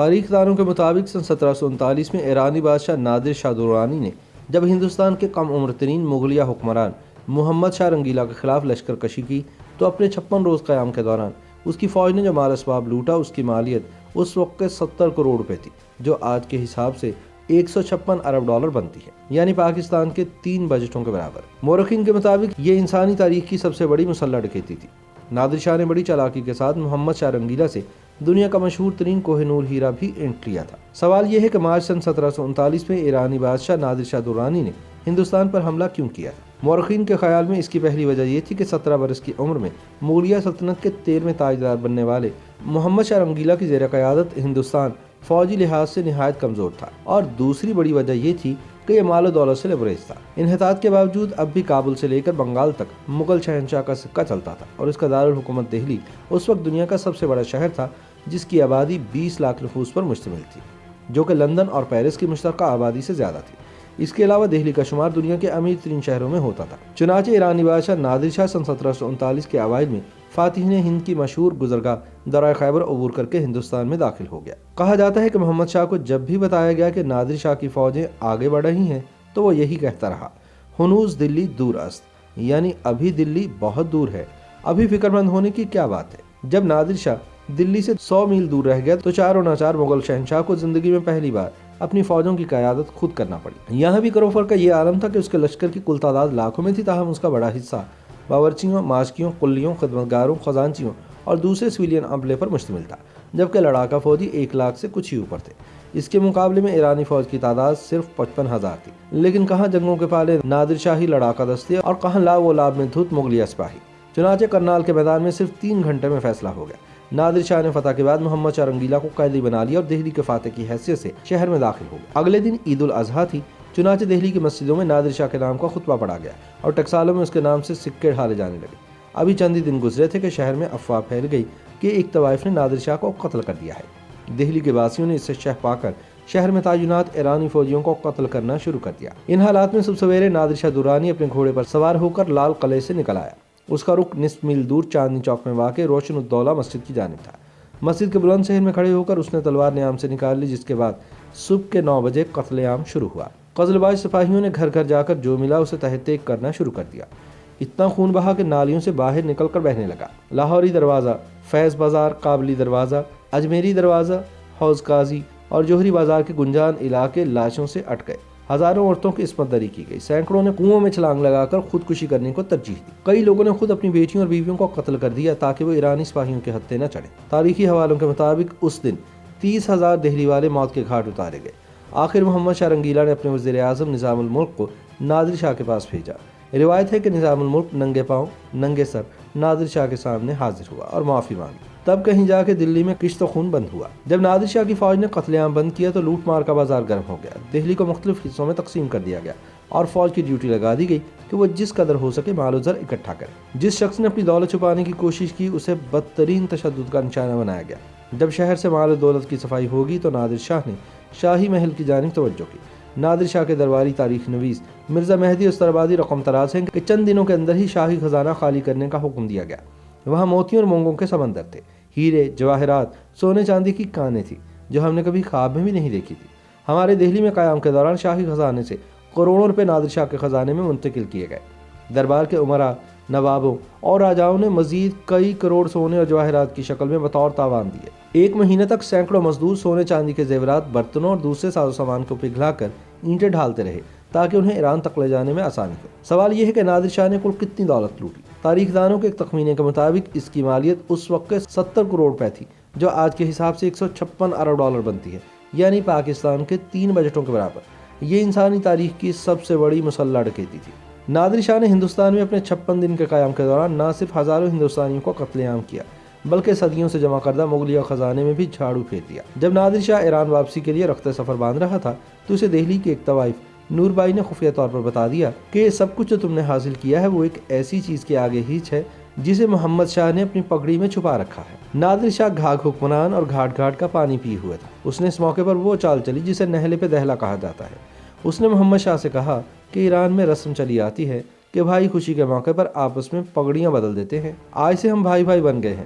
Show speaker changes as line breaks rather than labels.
تاریخ دانوں کے مطابق سن 1739 میں ایرانی بادشاہ نادر شاہ درانی نے جب ہندوستان کے کم عمر ترین مغلیہ حکمران محمد شاہ رنگیلا کے خلاف لشکر کشی کی تو اپنے 56 روز قیام کے دوران اس کی فوج نے جو مال اسباب لوٹا اس کی مالیت اس وقت کے 70 کروڑ روپے تھی، جو آج کے حساب سے 156 ارب ڈالر بنتی ہے، یعنی پاکستان کے 3 بجٹوں کے برابر۔ مورخین کے مطابق یہ انسانی تاریخ کی سب سے بڑی مسلح ڈکیتی تھی۔ نادر شاہ نے بڑی چالاکی کے ساتھ محمد شاہ رنگیلا سے دنیا کا مشہور ترین کوہ نور ہیرا بھی اینٹ لیا تھا۔ سوال یہ ہے کہ مارچ سن 1739 میں ایرانی بادشاہ نادر شاہ درانی نے ہندوستان پر حملہ کیوں کیا تھا؟ مورخین کے خیال میں اس کی پہلی وجہ یہ تھی کہ 17 برس کی عمر میں مغلیہ سلطنت کے 13ویں تاجدار بننے والے محمد شاہ رنگیلا کی زیر قیادت ہندوستان فوجی لحاظ سے نہایت کمزور تھا، اور دوسری بڑی وجہ یہ تھی کہ یہ مال و دولت سے لبریز تھا۔ انحطاط کے باوجود اب بھی کابل سے لے کر بنگال تک مغل شہنشاہ کا سکہ چلتا تھا، اور اس کا دارالحکومت دہلی اس وقت دنیا کا سب سے بڑا شہر تھا، جس کی آبادی 20 لاکھ نفوس پر مشتمل تھی، جو کہ لندن اور پیرس کی مشترکہ آبادی سے زیادہ تھی۔ اس کے علاوہ دہلی کا شمار دنیا کے امیر ترین شہروں میں ہوتا تھا۔ چنانچہ ایرانی بادشاہ نادر شاہ سن 1739 کے اوائل میں فاتحین ہند کی مشہور گزرگاہ دریائے خیبر عبور کر کے ہندوستان میں داخل ہو گیا۔ کہا جاتا ہے کہ محمد شاہ کو جب بھی بتایا گیا کہ نادر شاہ کی فوجیں آگے بڑھ رہی ہیں تو وہ یہی کہتا رہا، ہنوز دلی دور است، یعنی ابھی دلی بہت دور ہے، ابھی فکر مند ہونے کی کیا بات ہے۔ جب نادر شاہ دلی سے 100 میل دور رہ گیا تو چاروں ناچار مغل شہنشاہ کو زندگی میں پہلی بار اپنی فوجوں کی قیادت خود کرنا پڑی۔ یہاں بھی کروفر کا یہ عالم تھا کہ اس کے لشکر کی کل تعداد لاکھوں میں تھی، تاہم اس کا بڑا حصہ باورچیوں، ماشکیوں، قلیوں، خدمتگاروں، خزانچیوں اور دوسرے سویلین عملے پر مشتمل تھا، جبکہ لڑاکا فوجی 1 لاکھ سے کچھ ہی اوپر تھے۔ اس کے مقابلے میں ایرانی فوج کی تعداد صرف 55,000 تھی، لیکن کہاں جنگوں کے پالے نادر شاہی لڑاکا دستے اور کہاں لاب و لاب میں دھت مغلیہ سپاہی۔ چنانچہ کرنال کے میدان میں صرف 3 گھنٹے میں فیصلہ ہو گیا۔ نادر شاہ نے فتح کے بعد محمد شاہ رنگیلا کو قیدی بنا لیا اور دہلی کے فاتح کی حیثیت سے شہر میں داخل ہو گیا۔ اگلے دن عید الاضحیٰ تھی، چنانچہ دہلی کی مسجدوں میں نادر شاہ کے نام کا خطبہ پڑھا گیا اور ٹکسالوں میں اس کے نام سے سکے ڈھالے جانے لگے۔ ابھی چند ہی دن گزرے تھے کہ شہر میں افواہ پھیل گئی کہ ایک طوائف نے نادر شاہ کو قتل کر دیا ہے۔ دہلی کے باسیوں نے اس سے شہ پا کر شہر میں تعینات ایرانی فوجیوں کو قتل کرنا شروع کر دیا۔ ان حالات میں صبح سویرے نادر شاہ درانی اپنے گھوڑے پر سوار ہو کر لال قلعے سے نکل آیا۔ اس کا رخ نصف میل دور چاندنی چوک میں واقع روشن الدولہ مسجد کی جانب تھا۔ مسجد کے بلند صحن میں کھڑے ہو کر اس نے تلوار نیام سے نکال لی، جس کے بعد صبح کے 9 بجے قتل عام شروع ہوا۔ قزل باز سپاہیوں نے گھر گھر جا کر جو ملا اسے تہہ تیگ کرنا شروع کر دیا۔ اتنا خون بہا کہ نالیوں سے باہر نکل کر بہنے لگا۔ لاہوری دروازہ، فیض بازار، کابلی دروازہ، اجمیری دروازہ، حوض قاضی اور جوہری بازار کے گنجان علاقے لاشوں سے اٹ گئے۔ ہزاروں عورتوں کی عصمت دری کی گئی، سینکڑوں نے کنوؤں میں چھلانگ لگا کر خودکشی کرنے کو ترجیح دی۔ کئی لوگوں نے خود اپنی بیٹیوں اور بیویوں کو قتل کر دیا تاکہ وہ ایرانی سپاہیوں کے ہتھے نہ چڑھیں۔ تاریخی حوالوں کے مطابق اس دن 30,000 دہلی والے موت کے گھاٹ اتارے گئے۔ آخر محمد شاہ رنگیلا نے اپنے وزیر اعظم نظام الملک کو نادر شاہ کے پاس بھیجا۔ روایت ہے کہ نظام الملک ننگے پاؤں ننگے سر نادر شاہ کے سامنے حاضر ہوا اور معافی مانگی۔ تب کہیں جا کے دلی میں کشت و خون بند ہوا۔ جب نادر شاہ کی فوج نے قتل عام بند کیا تو لوٹ مار کا بازار گرم ہو گیا۔ دہلی کو مختلف حصوں میں تقسیم کر دیا گیا اور فوج کی ڈیوٹی لگا دی گئی کہ وہ جس قدر ہو سکے مال و زر اکٹھا کرے۔ جس شخص نے اپنی دولت چھپانے کی کوشش کی اسے بدترین تشدد کا نشانہ بنایا گیا۔ جب شہر سے مال و دولت کی صفائی ہوگی تو نادر شاہ نے شاہی محل کی جانب توجہ کی۔ نادر شاہ کے درباری تاریخ نویس مرزا مہدی استرابادی رقم تراز ہیں کہ چند دنوں کے اندر ہی شاہی خزانہ خالی کرنے کا حکم دیا گیا۔ وہاں موتیوں اور مونگوں کے سمندر تھے، ہیرے، جواہرات، سونے چاندی کی کانیں تھی جو ہم نے کبھی خواب میں بھی نہیں دیکھی تھی۔ ہمارے دہلی میں قیام کے دوران شاہی خزانے سے کروڑوں روپے نادر شاہ کے خزانے میں منتقل کیے گئے۔ دربار کے امراء، نوابوں اور راجاؤں نے مزید کئی کروڑ سونے اور جواہرات کی شکل میں بطور تاوان دیے۔ ایک مہینے تک سینکڑوں مزدور سونے چاندی کے زیورات، برتنوں اور دوسرے ساز و سامان کو پگھلا کر اینٹیں ڈھالتے رہے تاکہ انہیں ایران تک لے جانے میں آسانی ہو۔ سوال یہ ہے کہ نادر شاہ نے کل کتنی دولت لوٹی؟ تاریخ دانوں کے ایک تخمینے کے مطابق اس کی مالیت اس وقت کے 70 کروڑ روپے تھی، جو آج کے حساب سے 156 ارب ڈالر بنتی ہے، یعنی پاکستان کے 3 بجٹوں کے برابر۔ یہ انسانی تاریخ کی سب سے بڑی مسلح ڈکیتی تھی۔ نادر شاہ نے ہندوستان میں اپنے 56 دن کے قیام کے دوران نہ صرف ہزاروں ہندوستانیوں کو قتل عام کیا بلکہ صدیوں سے جمع کردہ مغلیہ خزانے میں بھی جھاڑو پھیر دیا۔ جب نادر شاہ ایران واپسی کے لیے رخت سفر باندھ رہا تھا تو اسے دہلی کی ایک طوائف نور بائی نے خفیہ طور پر بتا دیا کہ یہ سب کچھ جو تم نے حاصل کیا ہے وہ ایک ایسی چیز کے آگے ہیچ ہے جسے محمد شاہ نے اپنی پگڑی میں چھپا رکھا ہے۔ نادر شاہ گھاگ حکمران اور گھاٹ گھاٹ کا پانی پیے ہوئے تھا۔ اس نے اس موقع پر وہ چال چلی جسے نہلے پہ دہلا کہا جاتا ہے۔ اس نے محمد شاہ سے کہا کہ ایران میں رسم چلی آتی ہے کہ بھائی خوشی کے موقع پر آپس میں پگڑیاں بدل دیتے ہیں، آج سے ہم بھائی بھائی بن گئے ہیں،